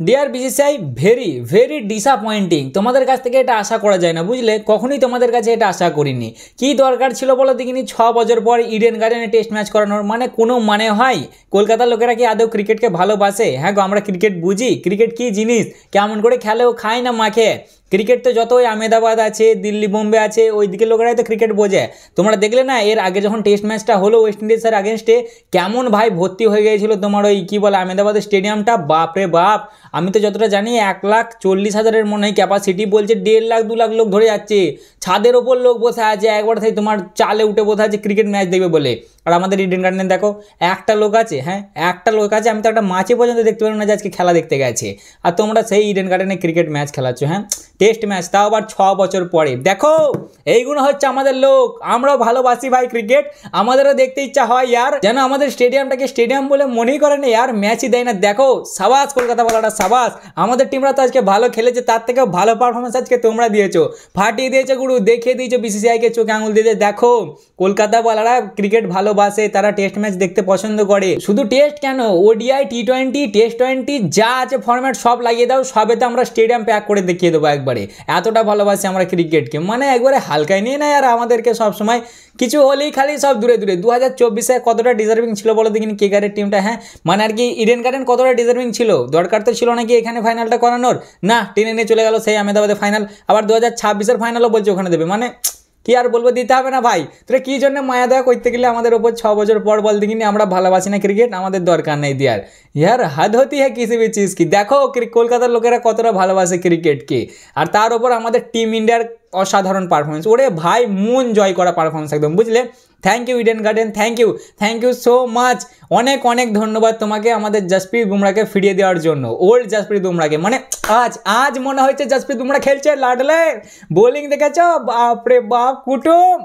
Deer BCCI, very very disappointing. তোমাদের কাছ থেকে এটা আশা করা যায় না, বুঝলে? কখনোই তোমাদের কাছে এটা আশা করিনি। কি দরকার ছিল বলো দেখিনি 6 বছর পর ইডেন গার্ডেনে টেস্ট ম্যাচ করানোর? মানে কোনো মানে হয়? কলকাতার লোকেরা কি আদৌ ক্রিকেটকে ভালোবাসে? হ্যাঁ গো, আমরা ক্রিকেট বুঝি? ক্রিকেট কি জিনিস, কেমন করে খেলেও খায় না মাখে। ক্রিকেট তো যত ওই আহমেদাবাদ আছে, দিল্লি বোম্বে আছে, ওই দিকের লোকেরাই তো ক্রিকেট বোঝে। তোমরা দেখলে না এর আগে যখন টেস্ট ম্যাচটা হলো ওয়েস্ট ইন্ডিজের আগেনস্টে, কেমন ভাই ভর্তি হয়ে গিয়েছিল তোমার ওই কী বলে আহমেদাবাদের স্টেডিয়ামটা। বাপরে বাপ, আমি তো যতটা জানি 1,40,000 মনে হয় ক্যাপাসিটি, বলছে 1.5 লাখ 2 লাখ লোক ধরে যাচ্ছে। ছাদের ওপর লোক বসে আছে, একবার থেকে তোমার চালে উঠে বসে আছে ক্রিকেট ম্যাচ দেখবে বলে। আর আমাদের ইডেন গার্ডেনে দেখো একটা লোক আছে, হ্যাঁ একটা লোক আছে। আমি তো একটা মাঝে পর্যন্ত দেখতে পারলাম না যে আজকে খেলা দেখতে গেছে। আর তোমরা সেই ইডেন গার্ডেনে ক্রিকেট ম্যাচ খেলাচ্ছ, হ্যাঁ টেস্ট ম্যাচ, তাও আবার 6 বছর পরে। দেখো এইগুলো হচ্ছে আমাদের লোক। আমরাও ভালোবাসি ভাই ক্রিকেট, আমাদেরও দেখতে ইচ্ছা হয় ইয়ার, যেন আমাদের স্টেডিয়ামটাকে স্টেডিয়াম বলে মনেই করে না ইয়ার, ম্যাচই দেয় না। দেখো সাবাস কলকাতা বলাটা, সাবাস। আমাদের টিমরা তো আজকে ভালো খেলেছে, তার থেকেও ভালো পারফরমেন্স আজকে তোমরা দিয়েছো, ফাটিয়ে দিয়েছো গুরু, দেখিয়ে দিয়েছো বিসিসিআইকে চোখে আঙুল দিয়ে। দেখো কলকাতা বলারা ক্রিকেট ভালোবাসে, তারা টেস্ট ম্যাচ দেখতে পছন্দ করে। শুধু টেস্ট কেন, ওডিআই, টি20, টেস্ট 20 যা আছে ফরম্যাট সব লাগিয়ে দাও, সবেতে আমরা স্টেডিয়াম প্যাক করে দেখিয়ে দেবো একবারে। এতটা ভালোবাসি আমরা ক্রিকেটকে, মানে একবারে হালকায় নিয়ে নেয়। আর আমাদেরকে সবসময় কিছু হলেই খালি সব দূরে দূরে। 2024-এ কতটা ডিজার্ভিং ছিল বলো দেখিনি কেকেআরের টিমটা? হ্যাঁ মানে আর কি ইডেন গার্ডেন কতটা ডিজার্ভিং ছিল? দরকার তো ছিল নাকি এখানে ফাইনালটা করানোর? না, টেনে নিয়ে চলে গেল সেই আহমেদাবাদে ফাইনাল। আবার 2026-এর ফাইনালও বলছে ওখানে দেবে। মানে কি আর বলবো, দিতে হবে না ভাই। তোরা কি জন্য মায়া দয়া করতে গেলে আমাদের ওপর 6 বছর পর? বল দেখিনি আমরা ভালোবাসি না ক্রিকেট, আমাদের দরকার নেই দিয়ার। ইয়ার হাদ হতি হ্যাঁ কিসি ভি চিজ কি। দেখো কলকাতার লোকেরা কতটা ভালোবাসে ক্রিকেটকে, আর তার ওপর আমাদের টিম ইন্ডিয়ার অসাধারণ পারফরমেন্স। ওরে ভাই মন জয় করা পারফরমেন্স একদম, বুঝলে? Thank you Eden garden, thank you so much. অনেক অনেক ধন্যবাদ তোমাকে আমাদের জসপ্রীত বুমরাকে ফিরিয়ে দেওয়ার জন্য, ওল্ড জসপ্রীত বুমরাকে। মানে আজ মনে হচ্ছে জসপ্রীত বুমরা খেলছে লাডলে। বোলিং দেখেছ? বাপরে বাপ। কুটুম,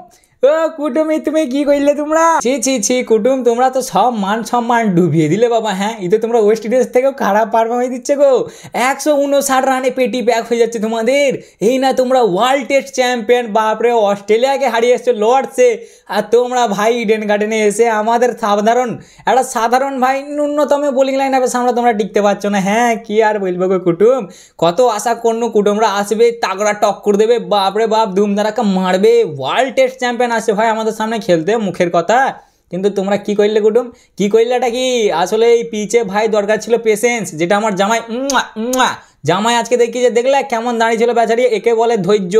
ও কুটুমি তুমি কি করলে তোমরা? ছি কুটুম, তোমরা তো সব মান সম্মান ডুবিয়ে দিলে বাবা। হ্যাঁ এই তো তোমরা ওয়েস্ট ইন্ডিজ থেকেও খারাপ পারফরমেন্স দিচ্ছে গো। 159 রানে পেটি ব্যাক হয়ে যাচ্ছে তোমাদের। এই না তোমরা ওয়ার্ল্ড টেস্ট চ্যাম্পিয়ন, বাপরে অস্ট্রেলিয়াকে হারিয়ে এসছো লর্ডসে, আর তোমরা ভাই ইডেন গার্ডেনে এসে আমাদের সাধারণ ভাই ন্যূনতম বোলিং লাইন আপে সামনে তোমরা টিকতে পারছো না। হ্যাঁ কি আর বলবো গো কুটুম, কত আশা করুন কুটুমরা আসবে, তাগড়া টক্কর দেবে, বাপরে বাপ ধুমধারাক্কা মারবে। ওয়ার্ল্ড টেস্ট চ্যাম্পিয়ন আসছে ভাই আমাদের সামনে খেলতে, মুখের কথা। কিন্তু তোমরা কি করলে কুটুম, কি করলে? এটা কি আসলে এই পিচে ভাই দরকার ছিল পেশেন্স, যেটা আমার জামাই আজকে দেখলে কেমন দাঁড়িয়েছিল বেচারি। একে বলে ধৈর্য,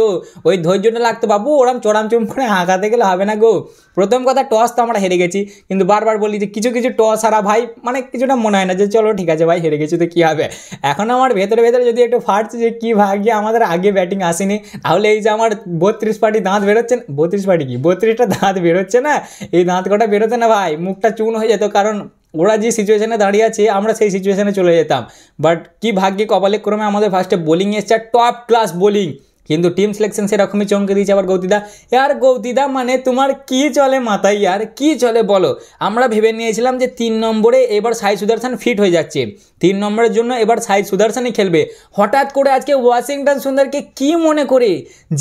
ওই ধৈর্যটা লাগতো বাবু। ওরম চড়ামচুম করে হাঁকাতে গেলে হবে না গো। প্রথম কথা টস তো আমরা হেরে গেছি, কিন্তু বারবার বলি যে কিছু টস হারা ভাই মানে কিছুটা মনে হয় না যে চলো ঠিক আছে ভাই হেরে গেছি তো কী হবে। এখন আমার ভেতরে যদি একটু ফাটছে যে কী ভাগ্যে আমাদের আগে ব্যাটিং আসেনি, তাহলে এই যে আমার 32 পাটি দাঁত বেরোচ্ছে, 32 পাটি কি 32টা দাঁত বেরোচ্ছে না, এই দাঁত কটা বেরোচ্ছে না ভাই, মুখটা চুন হয়ে যেত। কারণ ওরা যে সিচুয়েশানে দাঁড়িয়ে আছে আমরা সেই সিচুয়েশানে চলে যেতাম। বাট কি ভাগ্যে কপালে ক্রমে আমাদের ফার্স্টে বোলিং এসছে, টপ ক্লাস বোলিং। কিন্তু টিম সিলেকশন সেরকমই চমকে দিয়েছে আবার গৌতিদা। গৌতিদা মানে তোমার কি চলে মাথায় ইয়ার, কি চলে বলো? আমরা ভেবে নিয়েছিলাম যে 3 নম্বরে এবার সাই সুদর্শন ফিট হয়ে যাচ্ছে, 3 নম্বরের জন্য এবার সাই সুদর্শনই খেলবে। হঠাৎ করে আজকে ওয়াশিংটন সুন্দরকে কি মনে করে,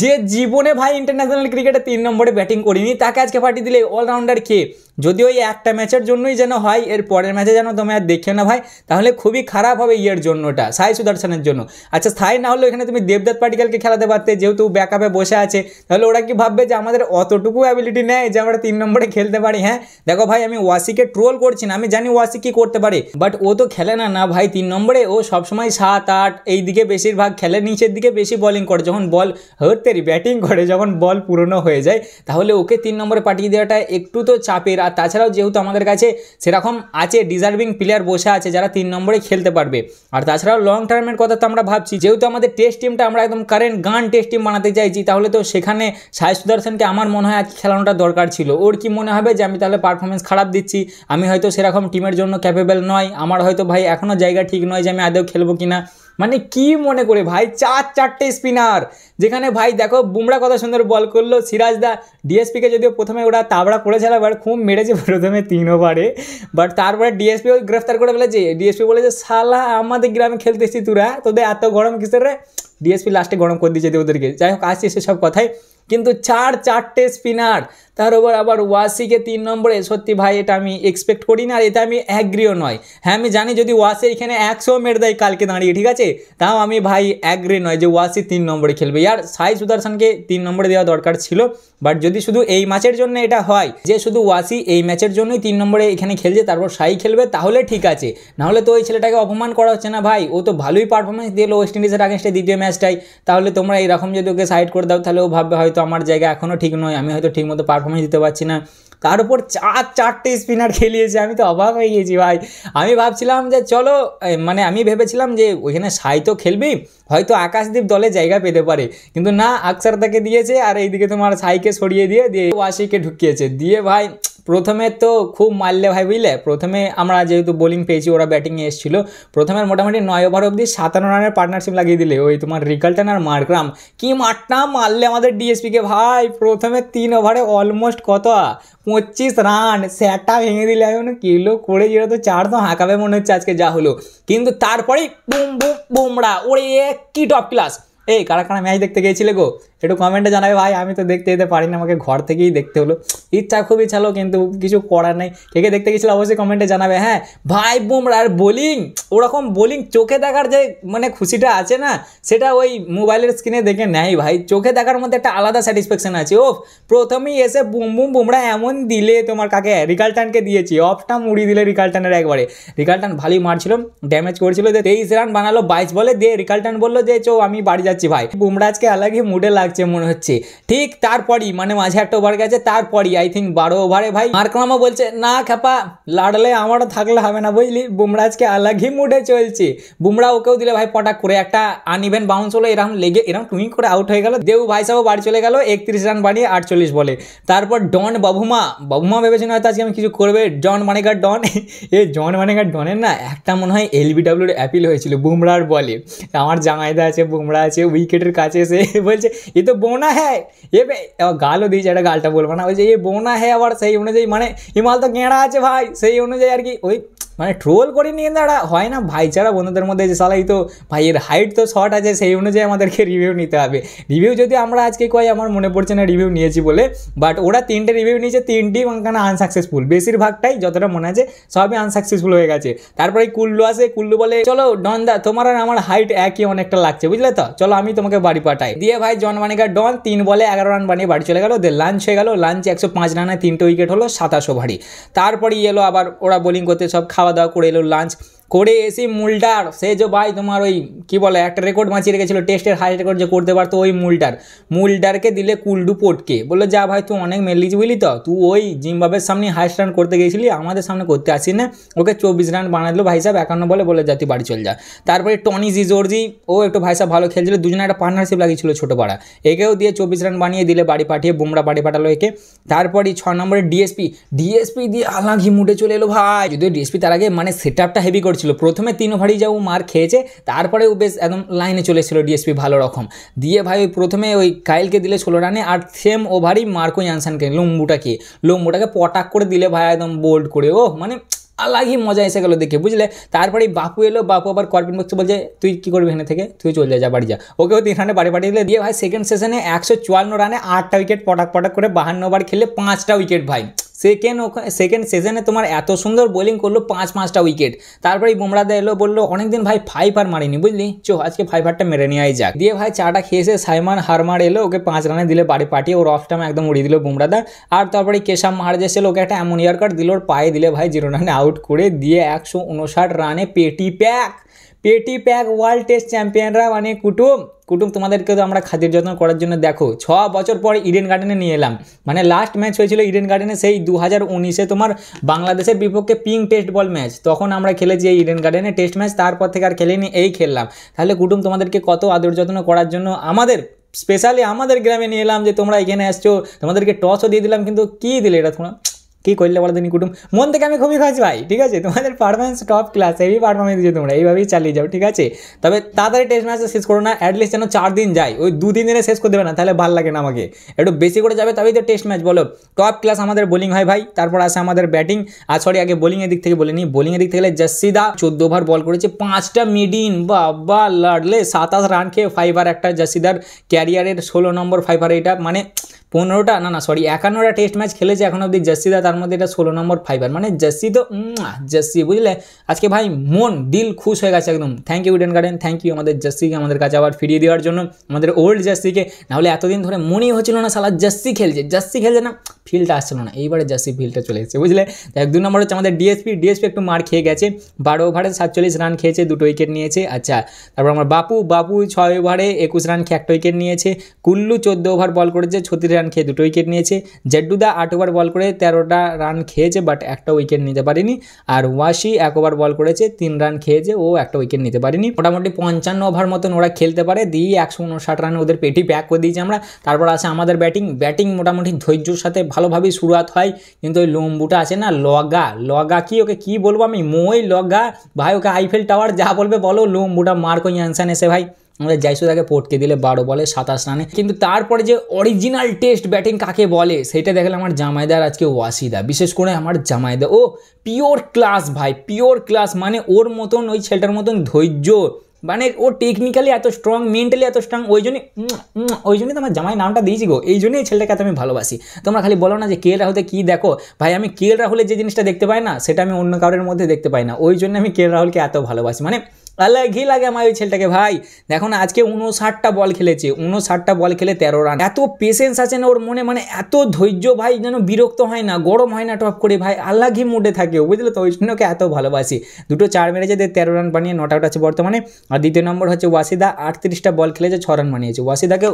যে জীবনে ভাই ইন্টারন্যাশনাল ক্রিকেটে 3 নম্বরে ব্যাটিং করিনি, তাকে আজকে পাঠিয়ে দিলে অলরাউন্ডার খেয়ে। যদিও এই একটা ম্যাচের জন্যই যেন হয়, এর পরের ম্যাচে যেন তুমি আর দেখে না ভাই, তাহলে খুবই খারাপ হবে ইয়ের জন্যটা, সাই সুদর্শনের জন্য। আচ্ছা সাই না হলেও এখানে তুমি দেবদত্ত পাটিকালকে খেলাতে পারতে, যেহেতু ব্যাকআপে বসে আছে। তাহলে ওরা কি ভাববে যে আমাদের অতটুকু অ্যাবিলিটি নেই যে আমরা 3 নম্বরে খেলতে পারি? হ্যাঁ দেখো ভাই, আমি ওয়াসিকে ট্রোল করছি না, আমি জানি ওয়াসি কি করতে পারে, বাট ও তো খেলে না ভাই 3 নম্বরে। ও সবসময় 7-8 এই দিকে বেশিরভাগ খেলে, নিচের দিকে বেশি বোলিং করে। যখন বল হতেরি ব্যাটিং করে, যখন বল পুরনো হয়ে যায়, তাহলে ওকে 3 নম্বরে পাঠিয়ে দেওয়াটা একটু তো চাপের। আর তাছাড়াও যেহেতু আমাদের কাছে সেরকম আছে ডিজার্ভিং প্লেয়ার বসে আছে যারা 3 নম্বরে খেলতে পারবে। আর তাছাড়াও লং টার্মের কথা তো আমরা ভাবছি, যেহেতু আমাদের টেস্ট টিমটা আমরা একদম কারেন্ট গান টেস্ট টিম বানাতে চাইছি, তাহলে তো সেখানে সাই সুদর্শনকে আমার মনে হয় আজ খেলানোটা দরকার ছিল। ওর কি মনে হবে যে আমি তাহলে পারফরমেন্স খারাপ দিচ্ছি, আমি হয়তো সেরকম টিমের জন্য ক্যাপেবল নয়, আমার হয়তো ভাই এখনও জায়গা ঠিক নয় যে আমি আদৌ খেলবো কিনা। মানে কি মনে করে ভাই 4-4টে স্পিনার, যেখানে ভাই দেখো বুমরা কত সুন্দর বল করলো, সিরাজদা ডিএসপিকে যদিও প্রথমে ওরা তাবড়া করেছিল, এবার খুব মেরেছে প্রথমে 3 ওভারে, বাট তারপরে ডিএসপিও গ্রেফতার করে ফেলেছে। ডিএসপি বলে যে শালা আমাদের গ্রামে খেলতে এসেছি তোরা, তোদের এত গরম কিসের রে? ডিএসপি লাস্টে গরম করে দিয়েছে ওদেরকে। যাই হোক আসছে সেসব কথাই। কিন্তু চারটে স্পিনার, তার উপর আবার ওয়াসিকে 3 নম্বরে। সত্যি ভাই এটা আমি এক্সপেক্ট করি না, আর এটা আমি অ্যাগ্রিও নয়। হ্যাঁ আমি জানি যদি ওয়াসি এখানে 100 মেরে দেয় কালকে দাঁড়িয়ে, ঠিক আছে, তাও আমি ভাই অ্যাগ্রি নয় যে ওয়াসি 3 নম্বরে খেলবে। ইয়ার সাই সুদর্শনকে 3 নম্বরে দেওয়া দরকার ছিল, বাট যদি শুধু এই ম্যাচের জন্য এটা হয় যে শুধু ওয়াসি এই ম্যাচের জন্যই 3 নম্বরে এখানে খেলছে তারপর সাই খেলবে, তাহলে ঠিক আছে। নাহলে তো ওই ছেলেটাকে অপমান করা হচ্ছে না ভাই, ও তো ভালোই পারফরমেন্স দিল ওয়েস্ট ইন্ডিজের আগেনস্টে দ্বিতীয় ম্যাচটাই। তাহলে তোমরা এরকম যদি ওকে সাইড করে দাও তাহলে ও ভাববে হয়তো আমার জায়গা এখনও ঠিক নয়, আমি হয়তো ঠিকমতো পারফরমেন্স দিতে পারছি না। তার উপর চারটে স্পিনার খেলিয়েছে, আমি তো অবাক হয়ে গেছি ভাই। আমি ভাবছিলাম যে চলো, মানে আমি ভেবেছিলাম যে ওইখানে সাই তো খেলবি, হয়তো আকাশদীপ দলে জায়গা পেতে পারে, কিন্তু না, আকসারদাকে দিয়েছে আর এইদিকে তোমার সাইকে সরিয়ে দিয়ে ওয়াসিকে ঢুকিয়েছে। দিয়ে ভাই প্রথমে তো খুব মারলে ভাই, বুঝলে। প্রথমে আমরা যেহেতু বোলিং পেয়েছি, ওরা ব্যাটিংয়ে এসেছিলো, প্রথমে মোটামুটি 9 ওভার অবধি 57 রানের পার্টনারশিপ লাগিয়ে দিলে ওই তোমার রিকালটন আর মার্করাম। কি মারটা মারলে আমাদের ডিএসপিকে ভাই, প্রথমে 3 ওভারে অলমোস্ট কত 25 রান, স্যাটটা ভেঙে দিলে। আমি কিলো করে যেটা তো 4 তো হাঁকাবে মনে হচ্ছে আজকে যা হলো। কিন্তু তারপরেই বুম বুম বুমড়া, ওরে কি টপ ক্লাস। এই কারা কারা ম্যাচ দেখতে গিয়েছিলে গো, একটু কমেন্টে জানাবে ভাই। আমি তো দেখতে যেতে পারি না, আমাকে ঘর থেকেই দেখতে হলো। ইচ্ছা খুবই ছিল কিন্তু কিছু করার নেই। কে দেখতে গেছিলো অবশ্যই কমেন্টে জানাবে। হ্যাঁ ভাই বুমরার বোলিং, ওরকম বোলিং চোখে দেখার যে মানে খুশিটা আছে না, সেটা ওই মোবাইলের স্ক্রিনে দেখে নেয় ভাই। চোখে দেখার মধ্যে একটা আলাদা স্যাটিসফ্যাকশন আছে। ও প্রথমেই এসে বুম বুম বুমরা এমন দিলে, তোমার কাকে রিকালটনকে দিয়েছি, অফটা মুড়ি দিলে রিকালটনের একবারে। রিকালটন ভালোই মারছিল, ড্যামেজ করেছিল, 23 রান বানালো 22 বলে। দিয়ে রিকালটন বললো যে চো আমি বাড়ি যাচ্ছি ভাই। বুমরা আজকে আলাদা মুডে লাগছে মনে হচ্ছে। ঠিক তারপরই মানে মাঝে একটা ওভার গেছে, তারপরই আই থিঙ্ক 12 ওভারে ভাই মার্করামও বলছে না খেপা লাড়লে আমারও থাকলে হবে না, বুঝলি। বুমরা আজকে আলাদা মুডে চলছে। বুমরা ওকেও দিলে ভাই পটাক করে, একটা আনইভেন বাউন্স হলো, এরকম লেগে এরকম টুইং করে আউট হয়ে গেল। দেউ ভাই সাহেব বাড়ি চলে গেল 31 রান বানিয়ে 48 বলে। তারপর ডন বাবুমা ভেবেছেন হয়তো আজকে আমি কিছু করবে। জন মানেকার ডন, এই জন মানেকার ডনের না একটা মনে হয় এলবিডব্লিউর অ্যাপিল হয়েছিল বুমরার বলে। আমার জামাইদা আছে, বুমরা আছে, উইকেটের কাছে এসে বলছে এ তো বোনা হ্যাঁ, এ গালও দিয়েছে, একটা গালটা বলবো না, বলছে এ বোনা হ্যাঁ। আবার সেই অনুযায়ী মানে হিমাল তো গেঁড়া আছে ভাই, সেই অনুযায়ী আর কি ওই মানে ট্রোল করে নিয়ে দাঁড়া হয় না ভাইচারা বন্ধুদের মধ্যে, যে সালাই তো ভাইয়ের হাইট তো শর্ট আছে, সেই অনুযায়ী আমাদেরকে রিভিউ নিতে হবে। রিভিউ যদি আমরা আজকে কই, আমার মনে পড়ছে না রিভিউ নিয়েছি বলে, বাট ওরা 3টে রিভিউ নিয়েছে, 3টি মানে আনসাকসেসফুল, বেশিরভাগটাই যতটা মনে আছে সবই আনসাকসেসফুল হয়ে গেছে। তারপরে কুল্লু আসে, কুল্লু বলে চলো ডনদা তোমার আর আমার হাইট একই অনেকটা লাগছে, বুঝলে তো, চলো আমি তোমাকে বাড়ি পাঠাই। দিয়ে ভাই জন মানিকার ডন 3 বলে 11 রান বানিয়ে বাড়ি চলে গেল। দিয়ে লাঞ্চ হয়ে গেল, লাঞ্চে 105 রানে 3টে উইকেট হলো, 27 ওভারই। তারপরে এলো আবার ওরা বোলিং করতে, সব খাওয়া দাওয়া করে এলো, লাঞ্চ করে এসে মুলটার সে যে ভাই তোমার ওই কী বলে একটা রেকর্ড বাঁচিয়ে রেখেছিল টেস্টের হাই রেকর্ড যে করতে পারতো, ওই মুলটারকে দিলে কুলডু পোটকে, বললো যা ভাই তুই অনেক মেলিয়েছি বুঝলি তো, তুই ওই জিম্বাবুয়ের সামনে হাইস্ট রান করতে গেছিলি, আমাদের সামনে করতে আসিস না। ওকে 24 রান বানালো ভাই সাহেব, 51 বলে, বলে যা তুই বাড়ি চল যা। তারপরে টনি জিজোরজি, ও একটু ভাই সাহেব ভালো খেলছিল, দুজনে একটা পার্টনারশিপ লাগিয়েছিল ছোটো পাড়া, একেও দিয়ে 24 রান বানিয়ে দিলে বাড়ি পাঠিয়ে, বুমরা বাড়ি পাঠালো একে। তারপরই 6 নম্বরে ডিএসপি দিয়ে আলাঘি মুডে চলে এলো ভাই। যদিও ডিএসপি তার আগে মানে সেট আপটা হেভি করছিল, প্রথমে 3 ওভারই যা ও মার খেয়েছে, তারপরে ও বেশ একদম লাইনে চলে এসেছিল ডিএসপি ভালো রকম। দিয়ে ভাই ওই প্রথমে ওই কাইলকে দিলে 16 রানে, আর সেম ওভারই মার্কো ইয়ানসানকে লম্বুটাকে পটাক করে দিলে ভাই একদম বোল্ড করে। ও মানে আলাগই মজা এসে গেলো দেখে, বুঝলে। তারপরে বাপু এলো, বাপু আবার কর্পিন বক্সে বলছে তুই কী করবি এখানে থেকে, তুই চলে যা বাড়ি যা। ওকেও 3 রানে বাড়ি পাঠিয়ে দিলে। দিয়ে ভাই সেকেন্ড সেশনে 154 রানে 8টা উইকেট পটাক করে 52 ওভার খেলে 5টা উইকেট ভাই। সেকেন্ড সিজনে তোমার এত সুন্দর বোলিং করলো, 5টা উইকেট। তারপরে বুমরাদা এলো, বললো অনেকদিন ভাই 5 আর মারিনি বুঝলি, চো আজকে 5 মেরে নিয়ে যাক। দিয়ে ভাই চাটা খেয়েছে সাইমান হারমার এলো, ওকে 5 রানে দিলে বাড়ি পাঠিয়ে, ওর অফ টাইম একদম উড়িয়ে দিল বুমরাদা। আর তারপরে কেশাব মাহারাজ এসেছিল, ওকে একটা এমন ইয়ার কাট দিল, ওর পায়ে দিলে ভাই 0 রানে আউট করে দিয়ে 159 রানে পেটি প্যাক ওয়ার্ল্ড টেস্ট চ্যাম্পিয়নরা মানে কুটুম তোমাদেরকে তো আমরা খাতির যত্ন করার জন্য দেখো 6 বছর পর ইডেন গার্ডেনে নিয়ে এলাম। মানে লাস্ট ম্যাচ হয়েছিল ইডেন গার্ডেনে সেই 2019-এ তোমার বাংলাদেশের বিপক্ষে পিঙ্ক টেস্ট বল ম্যাচ, তখন আমরা খেলেছি এই ইডেন গার্ডেনে টেস্ট ম্যাচ, তারপর থেকে আর খেলিনি, এই খেললাম। তাহলে কুটুম তোমাদেরকে কত আদর যত্ন করার জন্য স্পেশালি আমাদের গ্রামে নিয়ে এলাম, যে তোমরা এখানে আসছো, তোমাদেরকে টসও দিয়ে দিলাম, কিন্তু কী দিলে এটা তোমরা কী করলে বলো তুমি কুটুম, মন থেকে আমি খুবই খুশি ভাই, ঠিক আছে, তোমাদের performance top class, heavy performance দিয়েছো তোমরা, এইভাবেই চালিয়ে যাও, ঠিক আছে। তবে তাড়াতাড়ি টেস্ট ম্যাচটা শেষ করো না, অ্যাটলিস্ট যেন 4 দিন যায়, ওই 2-3 দিনে শেষ করে দেবে না, তাহলে ভালো লাগে না আমাকে, একটু বেশি করে যাবে তবেই তো টেস্ট ম্যাচ। বলো, টপ ক্লাস আমাদের বোলিং হয় ভাই, তারপর আসে আমাদের ব্যাটিং। আর সরি, আগে বোলিংয়ের দিক থেকে বলে নিই, বোলিংয়ের দিক থেকে জসিদা 14 ওভার বল করেছে, 5টা মিডিন, বাবা লাডলে 27 রান খেয়ে ফাইভার একটা জসিদার ক্যারিয়ারের 16 নম্বর ফাইভার, এটা মানে 15টা না 51টা টেস্ট ম্যাচ খেলেছে এখন অবধি জসিদা, তার মধ্যে এটা 16 নম্বর ফাইভার, মানে জসি তো জসি, বুঝলে। আজকে ভাই মন দিল খুশ হয়ে গেছে একদম। Thank you Eden garden, thank you আমাদের জসিকে আমাদের কাছে আবার ফিরিয়ে দেওয়ার জন্য, আমাদের ওল্ড জসিকে। নাহলে এতদিন ধরে মনেই হচ্ছিল না সালা জসি খেলছে না, ফিল্ডটা আসছিল না, এইবারে জসি ফিল্ডটা চলে এসেছে, বুঝলে। 1-2 নম্বর হচ্ছে আমাদের ডিএসপি একটু মার খেয়ে গেছে, 12 ওভারে 47 রান খেয়েছে, 2টো উইকেট নিয়েছে। আচ্ছা, তারপর আমার বাপু 6 ওভারে 21 রান খেয়ে 1টা উইকেট নিয়েছে। কুল্লু 14 ওভার বল করেছে, 36 রান খেয়ে 2টো উইকেট নিয়েছে। জেড্ডুদা 8 ওভার বল করে 13টা রান খেয়েছে, বাট একটা উইকেট নিতে পারেনি। আর ওয়াসি 1 ওভার বল করেছে, 3 রান খেয়েছে, ও একটা উইকেট নিতে পারেনি। মোটামুটি 55 ওভার মতন ওরা খেলতে পারে, দিয়ে 159 রানে ওদের পেটি প্যাক করে দিয়েছি আমরা। তারপর আছে আমাদের ব্যাটিং মোটামুটি ধৈর্যর সাথে ভালোভাবেই শুরুয়াত হয়, কিন্তু ওই লম্বুটা আছে না, লগা কি, ওকে কি বলবো আমি, লগা ভাই, ওকে আইফেল টাওয়ার যা বলবে বলো, লম্বুটা মার্কো ইয়ানসান এসে ভাই আমাদের জাইসুদাকে পটকে দিলে 12 বলে 27 রানে। কিন্তু তারপরে যে অরিজিনাল টেস্ট ব্যাটিং কাকে বলে সেটা দেখলে আমার জামাইদার আজকে ওয়াসিদা, বিশেষ করে আমার জামাইদা, ও পিওর ক্লাস ভাই, পিওর ক্লাস, মানে ওর মতন, ওই ছেলেটার মতন ধৈর্য, মানে ও টেকনিক্যালি এত স্ট্রং, মেন্টালি এত স্ট্রং, ওই জন্যই তো আমার জামাই নামটা দিয়েছি গো, এই জন্যই এই ছেলেটাকে এত আমি ভালোবাসি। তোমরা খালি বলো না যে কে এল রাহুলতে কী দেখো, ভাই আমি কে এল রাহুলের যে জিনিসটা দেখতে পাই না, সেটা আমি অন্য কারোর মধ্যে দেখতে পাই না, ওই জন্য আমি কে এল রাহুলকে এত ভালোবাসি, মানে আলাগই লাগে আমার ওই ছেলেটাকে ভাই। দেখো না, আজকে 59টা বল খেলেছে, 59টা বল খেলে 13 রান, এত পেশেন্স আছে না ওর মনে, মানে এত ধৈর্য ভাই, যেন বিরক্ত হয় না, গরম হয় না টপ করে ভাই, আলাগই মুডে থাকে, বুঝলে তো, ওই জন্য ওকে এত ভালোবাসি। 2টো 4 মেরেছে, 13 রান বানিয়ে 9টা আউট আছে বর্তমানে। আর দ্বিতীয় নম্বর হচ্ছে ওয়াসিদা, 38টা বল খেলেছে, 6 রান বানিয়েছে। ওয়াসিদাকেও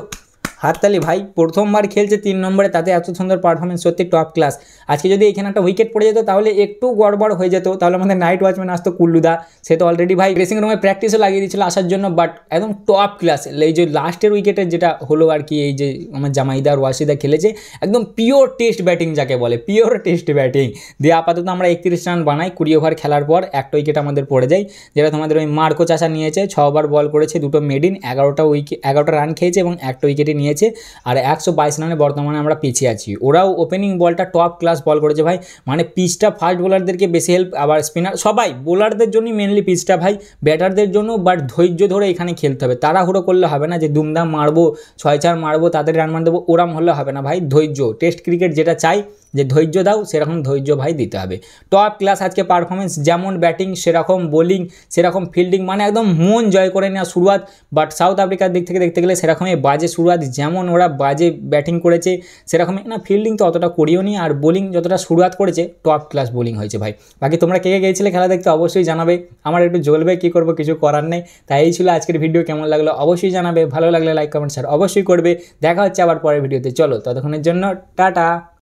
হাততালি ভাই, প্রথমবার খেলছে 3 নম্বরে, তাতে এত সুন্দর পারফরমেন্স, সত্যি টপ ক্লাস। আজকে যদি এখানে একটা উইকেট পড়ে যেত তাহলে একটু গড়বড় হয়ে যেত, তাহলে আমাদের নাইট ওয়াচম্যান আসতো কুল্লুদা, সে তো অলরেডি ভাই ড্রেসিং রুমে প্র্যাকটিসও লাগিয়ে দিয়েছিল আসার জন্য, বাট একদম টপ ক্লাস। এই যে লাস্টের উইকেটের যেটা হলো আর কি, এই যে আমার জামাইদা আর ওয়াসিদা খেলেছে একদম পিওর টেস্ট ব্যাটিং যাকে বলে, পিওর টেস্ট ব্যাটিং দিয়ে আপাতত আমরা 31 রান বানাই 20 ওভার খেলার পর, একটা উইকেট আমাদের পড়ে যায়, যেটা তোমাদের ওই মার্কো চাচা নিয়েছে, 6 ওভার বল করেছে, 2টো মেডিন, 11টা রান খেয়েছে এবং একটা উইকেটই নিয়েছে। আর 122 রানে বর্তমানে আমরা পিছিয়ে আছি। ওরাও ওপেনিং বলটা টপ ক্লাস বল করেছে ভাই, মানে পিচটা ফাস্ট বোলারদেরকে বেশি হেল্প, আবার স্পিনার সবাই, বোলারদের জন্যই মেনলি পিচটা ভাই, ব্যাটারদের জন্য, বাট ধৈর্য ধরে এখানে খেলতে হবে, তাড়াহুড়ো করলে হবে না যে দুমদাম মারবো, 6-4 মারবো, তাদের রান মান দেবো, ওরাম হলে হবে না ভাই, ধৈর্য। টেস্ট ক্রিকেট যেটা চাই যে ধৈর্য দাও, সেরকম ধৈর্য ভাই দিতে হবে। টপ ক্লাস আজকে পারফরমেন্স, যেমন ব্যাটিং সেরকম বোলিং, সেরকম ফিল্ডিং, মানে একদম মন জয় করে নেওয়া শুরুয়াত। বাট সাউথ আফ্রিকার দিক থেকে দেখতে গেলে সেরকমই বাজে শুরুয়াত, যেমন ওরা বাজে ব্যাটিং করেছে সেরকমই না, ফিল্ডিং তো অতটা করিও নি, আর বোলিং যতটা শুরুয়াত করেছে টপ ক্লাস বোলিং হয়েছে ভাই। বাকি তোমরা কে গিয়েছিলে খেলা দেখতে অবশ্যই জানাবে, আমার একটু জ্বলবে, কী করবো, কিছু করার নেই। তাই এই ছিল আজকের ভিডিও, কেমন লাগলো অবশ্যই জানাবে, ভালো লাগলে লাইক কমেন্ট শেয়ার অবশ্যই করবে। দেখা হচ্ছে আবার পরের ভিডিওতে, চলো ততক্ষণের জন্য টাটা।